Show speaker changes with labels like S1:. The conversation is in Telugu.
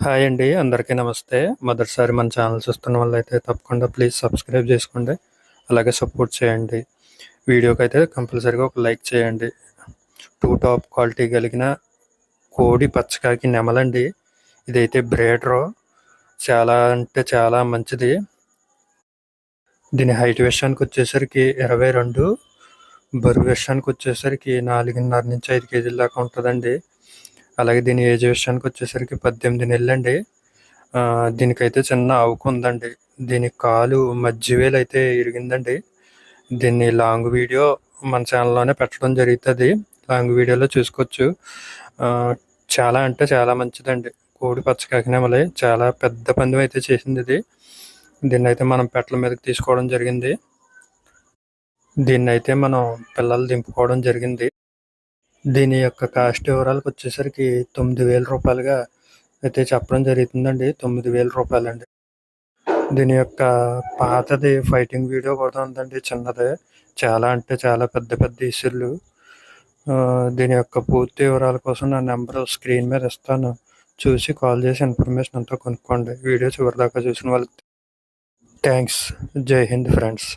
S1: హాయ్ అండి. అందరికీ నమస్తే. మొదటిసారి మన ఛానల్ చూస్తున్న వాళ్ళైతే తప్పకుండా ప్లీజ్ సబ్స్క్రైబ్ చేసుకోండి. అలాగే సపోర్ట్ చేయండి. వీడియోకైతే కంపల్సరీగా ఒక లైక్ చేయండి. టాప్ క్వాలిటీ కలిగిన కోడి పచ్చకాకి నెమలండి. ఇదైతే బ్రీడరు. చాలా అంటే చాలా మంచిది. దీని హైట్ విషయానికి వచ్చేసరికి 22, బరువు విషయానికి వచ్చేసరికి 4.5 నుంచి 5 కేజీల దాకా ఉంటుందండి. అలాగే దీని ఏజ్ విషయానికి వచ్చేసరికి 18 నెలలండి. దీనికైతే చిన్న ఆవుకు ఉందండి. దీని కాలు మధ్యవేలు అయితే ఇరిగిందండి. దీన్ని లాంగ్ వీడియో మన ఛానల్లోనే పెట్టడం జరుగుతుంది. లాంగ్ వీడియోలో చూసుకోవచ్చు. చాలా అంటే చాలా మంచిదండి. కోడి పచ్చకాకి నెమలి చాలా పెద్ద పందెం అయితే చేసింది ఇది. దీన్ని అయితే మనం పెట్టల మీదకి తీసుకోవడం జరిగింది. దీన్ని అయితే మనం పిల్లలు దింపుకోవడం జరిగింది. దీని యొక్క కాస్ట్ వివరాలకు వచ్చేసరికి 9,000 రూపాయలుగా అయితే చెప్పడం జరుగుతుందండి. 9,000 రూపాయలండి. దీని యొక్క పాతది ఫైటింగ్ వీడియో కూడా ఉందండి, చిన్నదే. చాలా అంటే చాలా పెద్ద పెద్ద ఇసుర్లు. దీని యొక్క పూర్తి వివరాల కోసం నా నెంబర్ స్క్రీన్ మీద ఇస్తాను. చూసి కాల్ చేసి ఇన్ఫర్మేషన్ అంతా కొనుక్కోండి. వీడియో చివరిదాకా చూసిన వాళ్ళకి థ్యాంక్స్. జై హింద్ ఫ్రెండ్స్.